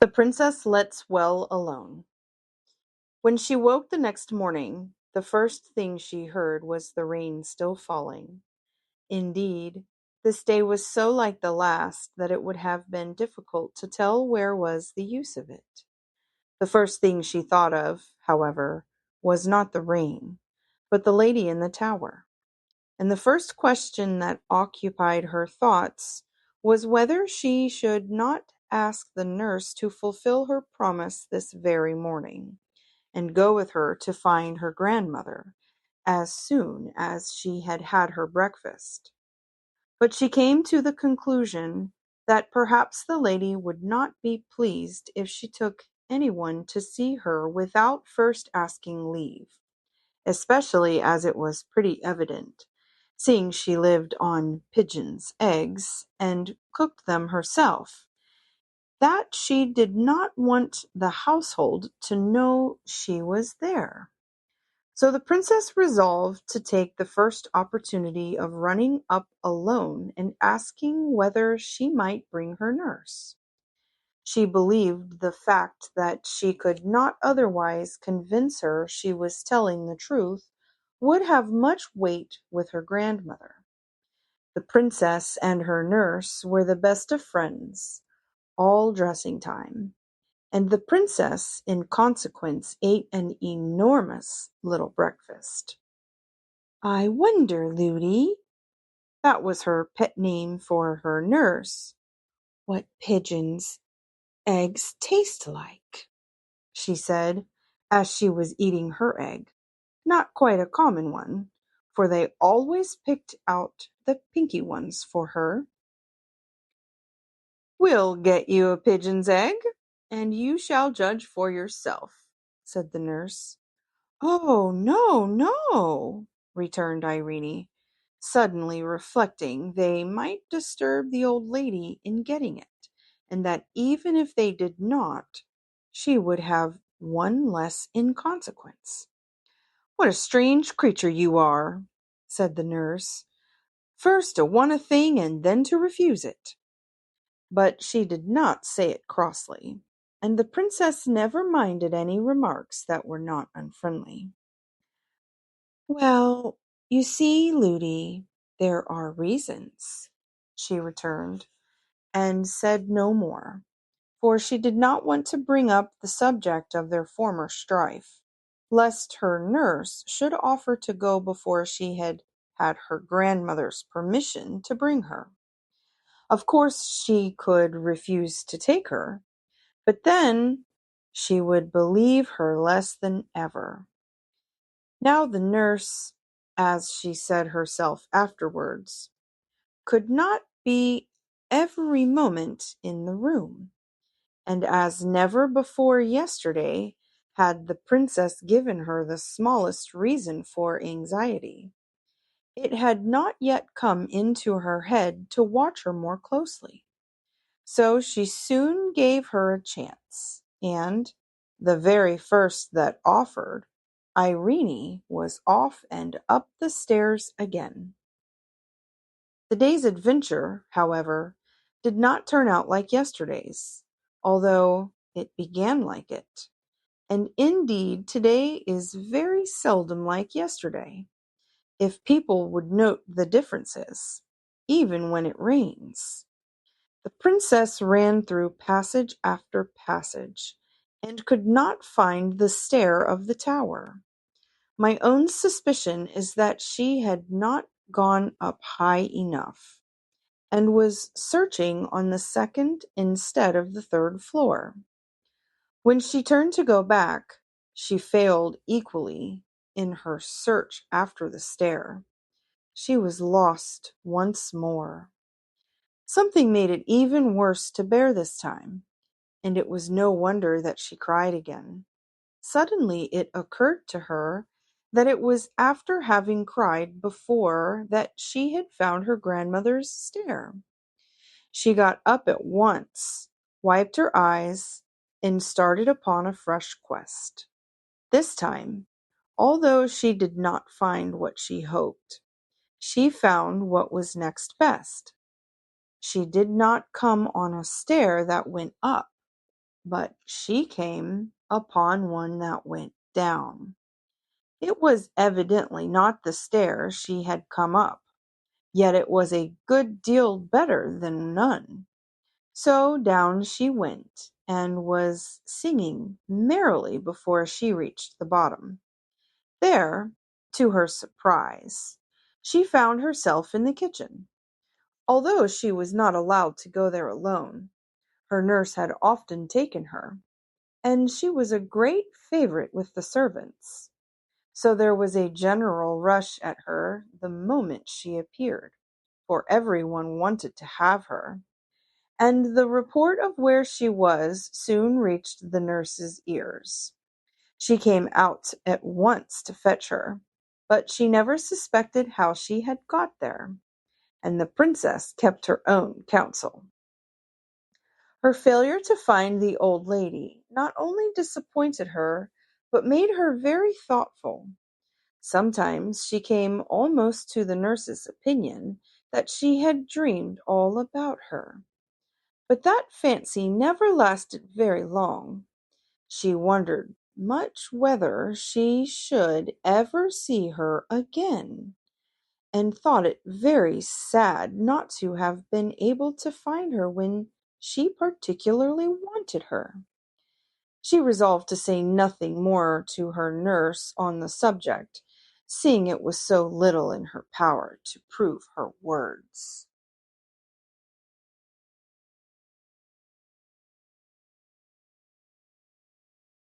The princess lets well alone. When she woke the next morning, the first thing she heard was the rain still falling. Indeed, this day was so like the last that it would have been difficult to tell where was the use of it. The first thing she thought of, however, was not the rain, but the lady in the tower. And the first question that occupied her thoughts was whether she should not ask the nurse to fulfill her promise this very morning, and go with her to find her grandmother as soon as she had had her breakfast. But she came to the conclusion that perhaps the lady would not be pleased if she took anyone to see her without first asking leave, especially as it was pretty evident, seeing she lived on pigeons' eggs and cooked them herself, that she did not want the household to know she was there. So the princess resolved to take the first opportunity of running up alone and asking whether she might bring her nurse. She believed the fact that she could not otherwise convince her she was telling the truth would have much weight with her grandmother. The princess and her nurse were the best of friends, all dressing time, and the princess, in consequence, ate an enormous little breakfast. "I wonder, Ludy," that was her pet name for her nurse, "what pigeons' eggs taste like," she said, as she was eating her egg, not quite a common one, for they always picked out the pinky ones for her. "We'll get you a pigeon's egg, and you shall judge for yourself," said the nurse. "Oh, no, no," returned Irene, suddenly reflecting they might disturb the old lady in getting it, and that even if they did not, she would have one less in consequence. "What a strange creature you are," said the nurse, "first to want a thing and then to refuse it." But she did not say it crossly, and the princess never minded any remarks that were not unfriendly. "Well, you see, Ludy, there are reasons," she returned, and said no more, for she did not want to bring up the subject of their former strife, lest her nurse should offer to go before she had had her grandmother's permission to bring her. Of course she could refuse to take her, but then she would believe her less than ever. Now the nurse, as she said herself afterwards, could not be every moment in the room, and as never before yesterday had the princess given her the smallest reason for anxiety, it had not yet come into her head to watch her more closely. So she soon gave her a chance, and, the very first that offered, Irene was off and up the stairs again. The day's adventure, however, did not turn out like yesterday's, although it began like it. And indeed today is very seldom like yesterday, if people would note the differences, even when it rains. The princess ran through passage after passage, and could not find the stair of the tower. My own suspicion is that she had not gone up high enough, and was searching on the second instead of the third floor. When she turned to go back, she failed equally in her search after the stair. She was lost once more. Something made it even worse to bear this time, and it was no wonder that she cried again. Suddenly it occurred to her that it was after having cried before that she had found her grandmother's stair. She got up at once, wiped her eyes, and started upon a fresh quest. This time, although she did not find what she hoped, she found what was next best. She did not come on a stair that went up, But she came upon one that went down. It was evidently not the stair she had come up, yet it was a good deal better than none. So down she went, and was singing merrily before she reached the bottom. There, to her surprise, she found herself in the kitchen. Although she was not allowed to go there alone, her nurse had often taken her, and she was a great favorite with the servants. So there was a general rush at her the moment she appeared, for everyone wanted to have her. And the report of where she was soon reached the nurse's ears. She came out at once to fetch her, but she never suspected how she had got there, and the princess kept her own counsel. Her failure to find the old lady not only disappointed her, but made her very thoughtful. Sometimes she came almost to the nurse's opinion that she had dreamed all about her. But that fancy never lasted very long. She wondered much whether she should ever see her again, and thought it very sad not to have been able to find her when she particularly wanted her. She resolved to say nothing more to her nurse on the subject, seeing it was so little in her power to prove her words.